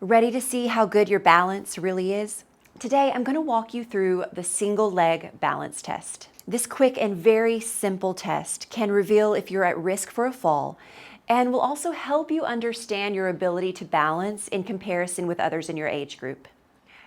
Ready to see how good your balance really is? Today, I'm going to walk you through the single leg balance test. This quick and very simple test can reveal if you're at risk for a fall and will also help you understand your ability to balance in comparison with others in your age group.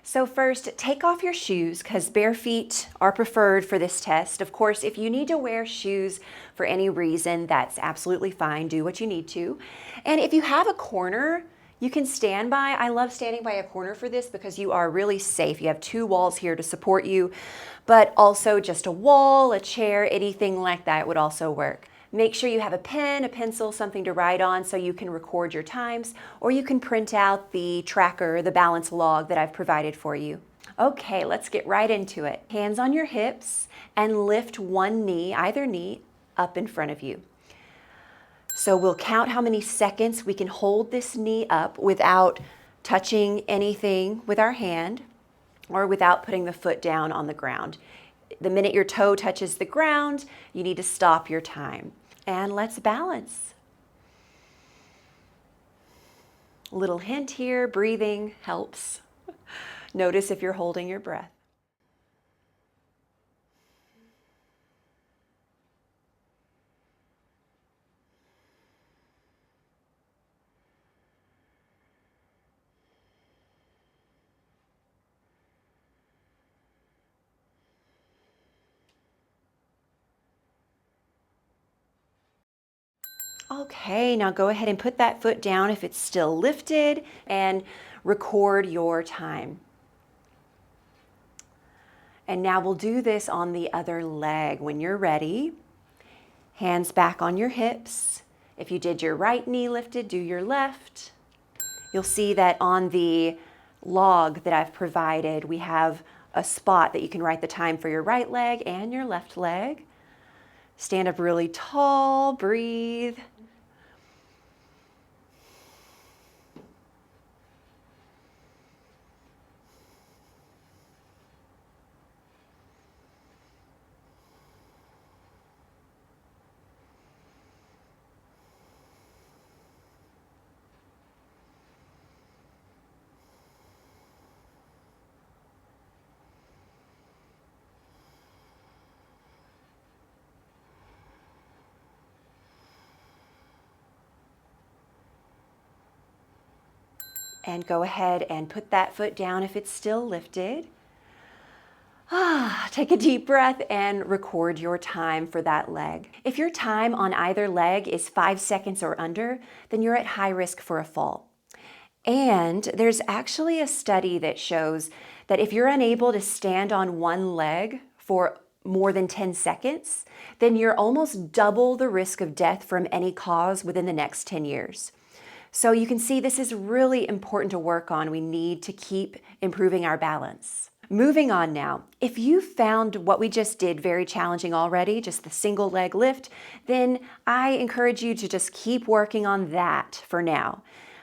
So first, take off your shoes because bare feet are preferred for this test. Of course, if you need to wear shoes for any reason, that's absolutely fine. Do what you need to. And if you have a corner, you can stand by. I love standing by a corner for this because you are really safe. You have two walls here to support you, but also just a wall, a chair, anything like that would also work. Make sure you have a pen, a pencil, something to write on so you can record your times, or you can print out the tracker, the balance log that I've provided for you. Okay, let's get right into it. Hands on your hips and lift one knee, either knee, up in front of you. So we'll count how many seconds we can hold this knee up without touching anything with our hand or without putting the foot down on the ground. The minute your toe touches the ground, you need to stop your time. And let's balance. A little hint here, breathing helps. Notice if you're holding your breath. Okay, now go ahead and put that foot down if it's still lifted and record your time. And now we'll do this on the other leg. When you're ready, hands back on your hips. If you did your right knee lifted, do your left. You'll see that on the log that I've provided, we have a spot that you can write the time for your right leg and your left leg. Stand up really tall, breathe. And go ahead and put that foot down if it's still lifted. Take a deep breath and record your time for that leg. If your time on either leg is 5 seconds or under, then you're at high risk for a fall. And there's actually a study that shows that if you're unable to stand on one leg for more than 10 seconds, then you're almost double the risk of death from any cause within the next 10 years. So you can see this is really important to work on. We need to keep improving our balance. Moving on now, if you found what we just did very challenging already, just the single leg lift, then I encourage you to just keep working on that for now.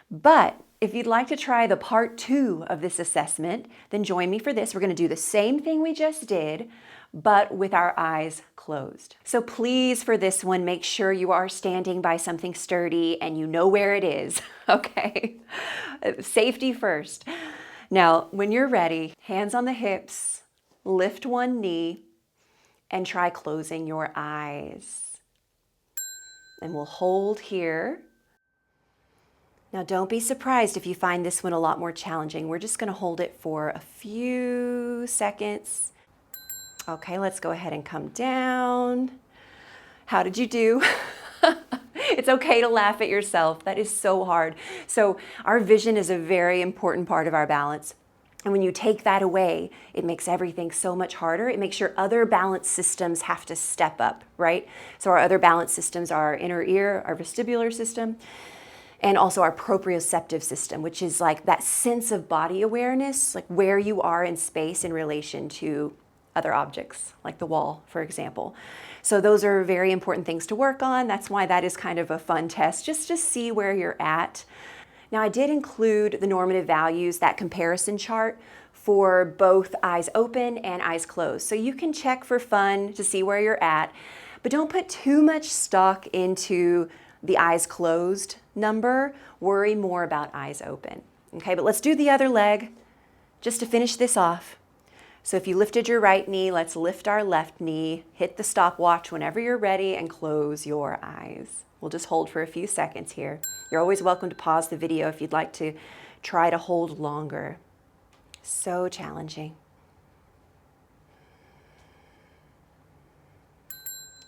But if you'd like to try the part 2 of this assessment, then join me for this. We're going to do the same thing we just did, but with our eyes closed. So please, for this one, make sure you are standing by something sturdy and you know where it is, okay? Safety first. Now, when you're ready, hands on the hips, lift one knee, and try closing your eyes. And we'll hold here. Now, don't be surprised if you find this one a lot more challenging. We're just going to hold it for a few seconds. Okay, let's go ahead and come down. How did you do? It's okay to laugh at yourself. That is so hard. So our vision is a very important part of our balance. And when you take that away, it makes everything so much harder. It makes your other balance systems have to step up, right? So our other balance systems are our inner ear, our vestibular system, and also our proprioceptive system, which is like that sense of body awareness, like where you are in space in relation to other objects, like the wall, for example. So those are very important things to work on. That's why that is kind of a fun test, just to see where you're at. Now, I did include the normative values, that comparison chart, for both eyes open and eyes closed. So you can check for fun to see where you're at, but don't put too much stock into the eyes closed number. Worry more about eyes open. Okay, but let's do the other leg just to finish this off. So if you lifted your right knee, let's lift our left knee, hit the stopwatch whenever you're ready, and close your eyes. We'll just hold for a few seconds here. You're always welcome to pause the video if you'd like to try to hold longer. So challenging.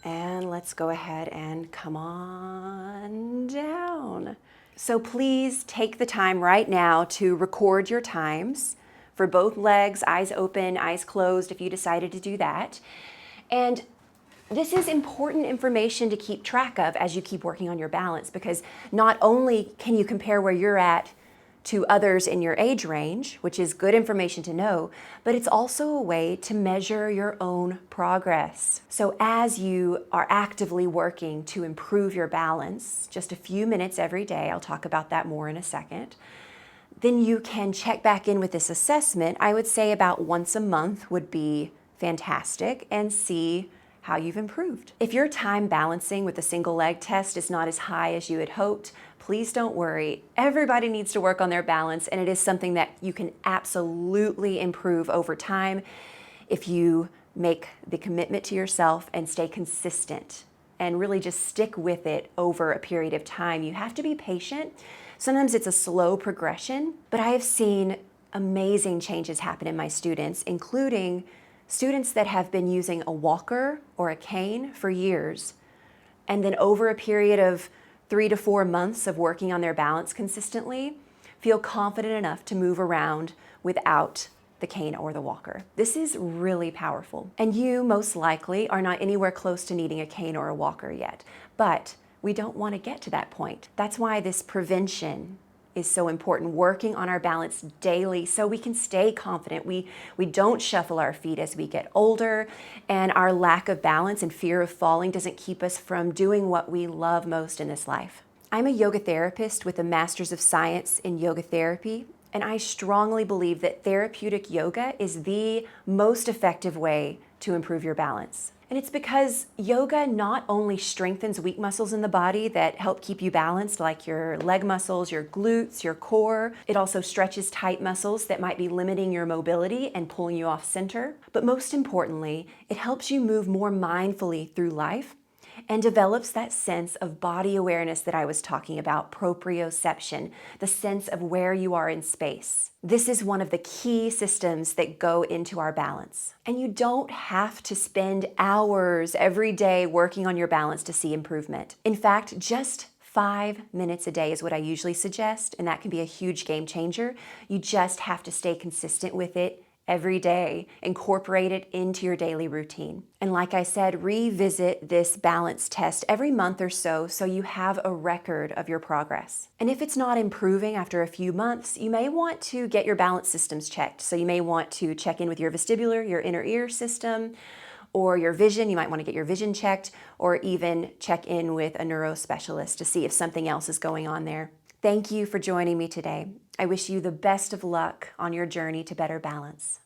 And let's go ahead and come on down. So please take the time right now to record your times for both legs, eyes open, eyes closed, if you decided to do that. And this is important information to keep track of as you keep working on your balance, because not only can you compare where you're at to others in your age range, which is good information to know, but it's also a way to measure your own progress. So as you are actively working to improve your balance, just a few minutes every day, I'll talk about that more in a second, then you can check back in with this assessment. I would say about once a month would be fantastic, and see how you've improved. If your time balancing with a single leg test is not as high as you had hoped, please don't worry. Everybody needs to work on their balance, and it is something that you can absolutely improve over time if you make the commitment to yourself and stay consistent and really just stick with it over a period of time. You have to be patient. Sometimes it's a slow progression, but I have seen amazing changes happen in my students, including students that have been using a walker or a cane for years, and then over a period of 3 to 4 months of working on their balance consistently, feel confident enough to move around without the cane or the walker. This is really powerful. And you most likely are not anywhere close to needing a cane or a walker yet, but we don't want to get to that point. That's why this prevention is so important, working on our balance daily so we can stay confident. We don't shuffle our feet as we get older, and our lack of balance and fear of falling doesn't keep us from doing what we love most in this life. I'm a yoga therapist with a Master's of Science in Yoga Therapy, and I strongly believe that therapeutic yoga is the most effective way to improve your balance. And it's because yoga not only strengthens weak muscles in the body that help keep you balanced, like your leg muscles, your glutes, your core, it also stretches tight muscles that might be limiting your mobility and pulling you off center. But most importantly, it helps you move more mindfully through life and develops that sense of body awareness that I was talking about, proprioception, the sense of where you are in space. This is one of the key systems that go into our balance. And you don't have to spend hours every day working on your balance to see improvement. In fact, just 5 minutes a day is what I usually suggest, and that can be a huge game changer. You just have to stay consistent with it every day. Incorporate it into your daily routine. And like I said, revisit this balance test every month or so you have a record of your progress. And if it's not improving after a few months, you may want to get your balance systems checked. So you may want to check in with your vestibular, your inner ear system, or your vision. You might want to get your vision checked, or even check in with a neurospecialist to see if something else is going on there. Thank you for joining me today. I wish you the best of luck on your journey to better balance.